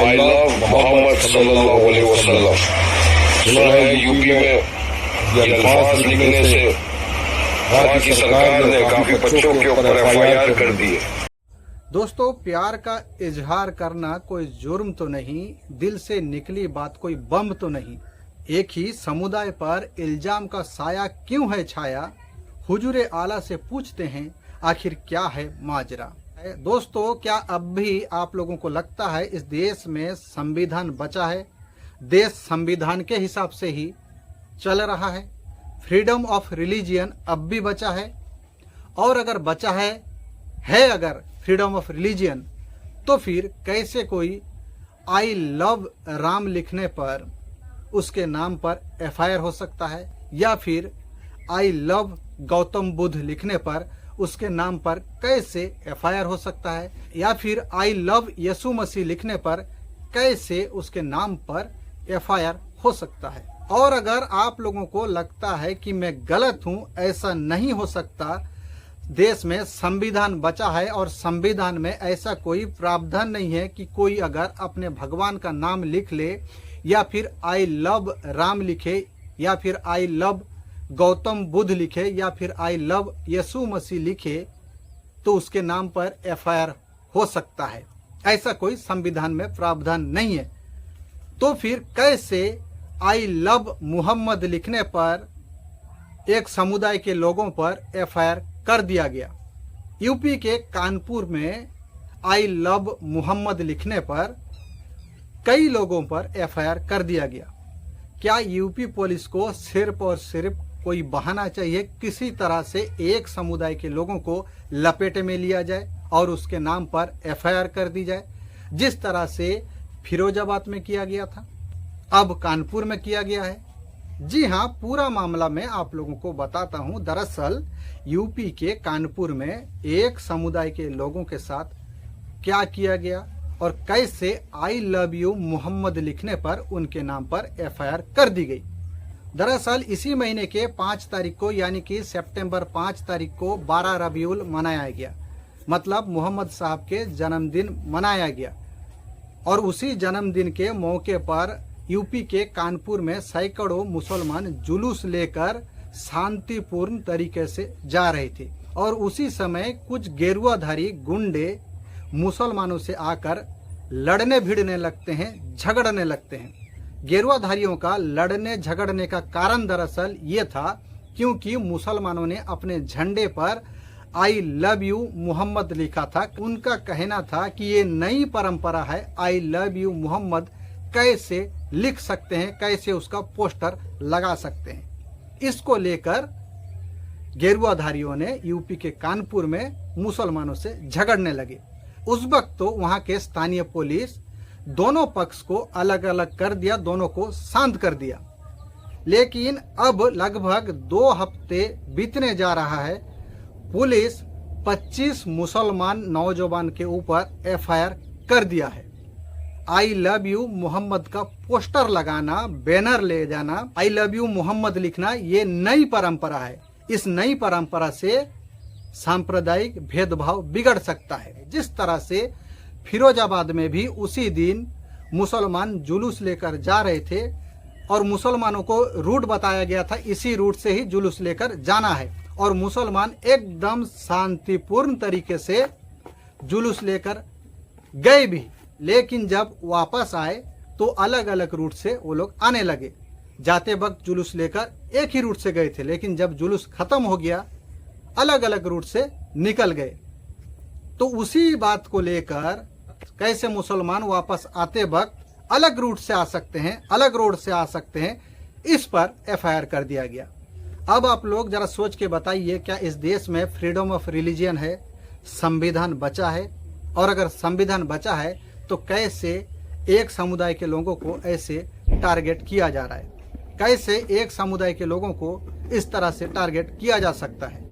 I love Mohammad सल्लल्लाहु अलैहि वसल्लम। सुना है यूपी में ये अल्फाज लिखने से वहाँ की सरकार ने काफी बच्चों के ऊपर FIR कर दी है। दोस्तों, प्यार का इजहार करना कोई जुर्म तो नहीं, दिल से निकली बात कोई बम तो नहीं। एक ही समुदाय पर इल्जाम का साया क्यों है छाया, हुजूरे आला से पूछते हैं आखिर क्या है माजरा। दोस्तों, क्या अब भी आप लोगों को लगता है इस देश में संविधान बचा है? देश संविधान के हिसाब से ही चल रहा है। फ्रीडम ऑफ रिलीजियन अब भी बचा है। और अगर बचा है अगर फ्रीडम ऑफ रिलीजियन, तो फिर कैसे कोई आई लव राम लिखने पर उसके नाम पर FIR हो सकता है, या फिर आई लव गौतम बुद्ध लिखने पर उसके नाम पर कैसे FIR हो सकता है, या फिर आई लव यीशु मसीह लिखने पर कैसे उसके नाम पर FIR हो सकता है। और अगर आप लोगों को लगता है कि मैं गलत हूं, ऐसा नहीं हो सकता, देश में संविधान बचा है और संविधान में ऐसा कोई प्रावधान नहीं है कि कोई अगर अपने भगवान का नाम लिख ले, या फिर आई लव राम लिखे, या फिर आई लव गौतम बुद्ध लिखे, या फिर आई लव यीशु मसीह लिखे, तो उसके नाम पर FIR हो सकता है। ऐसा कोई संविधान में प्रावधान नहीं है। तो फिर कैसे आई लव मोहम्मद लिखने पर एक समुदाय के लोगों पर FIR कर दिया गया? यूपी के कानपुर में आई लव मोहम्मद लिखने पर कई लोगों पर FIR कर दिया गया। क्या यूपी पुलिस को सिर्फ और सिर्फ कोई बहाना चाहिए, किसी तरह से एक समुदाय के लोगों को लपेटे में लिया जाए और उसके नाम पर FIR कर दी जाए, जिस तरह से फिरोजाबाद में किया गया था, अब कानपुर में किया गया है? जी हाँ, पूरा मामला मैं आप लोगों को बताता हूँ। दरअसल यूपी के कानपुर में एक समुदाय के लोगों के साथ क्या किया गया और कैसे आई लव यू मोहम्मद लिखने पर उनके नाम पर FIR कर दी गई। दरअसल इसी महीने के 5 तारीख को, यानी कि सितंबर 5 तारीख को 12 रबीउल मनाया गया, मतलब मोहम्मद साहब के जन्मदिन मनाया गया। और उसी जन्मदिन के मौके पर यूपी के कानपुर में सैकड़ों मुसलमान जुलूस लेकर शांतिपूर्ण तरीके से जा रहे थे, और उसी समय कुछ गेरुआधारी गुंडे मुसलमानों से आकर लड़ने भिड़ने लगते हैं, झगड़ने लगते हैं। गेरुआधारियों का लड़ने झगड़ने का कारण दरअसल ये था क्योंकि मुसलमानों ने अपने झंडे पर आई लव यू मोहम्मद लिखा था। उनका कहना था कि ये नई परंपरा है, आई लव यू मोहम्मद कैसे लिख सकते हैं, कैसे उसका पोस्टर लगा सकते हैं। इसको लेकर गेरुआधारियों ने यूपी के कानपुर में मुसलमानों से झगड़ने लगे। उस वक्त तो वहां के स्थानीय पुलिस दोनों पक्ष को अलग अलग कर दिया, दोनों को शांत कर दिया। लेकिन अब लगभग 2 हफ्ते बीतने जा रहा है, पुलिस 25 मुसलमान नौजवान के ऊपर FIR कर दिया है। आई लव यू मोहम्मद का पोस्टर लगाना, बैनर ले जाना, आई लव यू मोहम्मद लिखना, ये नई परंपरा है। इस नई परंपरा से सांप्रदायिक भेदभाव बिगड़ सकता है। जिस तरह से फिरोजाबाद में भी उसी दिन मुसलमान जुलूस लेकर जा रहे थे और मुसलमानों को रूट बताया गया था, इसी रूट से ही जुलूस लेकर जाना है, और मुसलमान एकदम शांतिपूर्ण तरीके से जुलूस लेकर गए भी। लेकिन जब वापस आए तो अलग अलग रूट से वो लोग आने लगे। जाते वक्त जुलूस लेकर एक ही रूट से गए थे, लेकिन जब जुलूस खत्म हो गया अलग अलग रूट से निकल गए। तो उसी बात को लेकर कैसे मुसलमान वापस आते वक्त अलग रूट से आ सकते हैं, अलग रोड से आ सकते हैं, इस पर FIR कर दिया गया। अब आप लोग जरा सोच के बताइए, क्या इस देश में फ्रीडम ऑफ रिलीजियन है, संविधान बचा है? और अगर संविधान बचा है तो कैसे एक समुदाय के लोगों को ऐसे टारगेट किया जा रहा है? कैसे एक समुदाय के लोगों को इस तरह से टारगेट किया जा सकता है?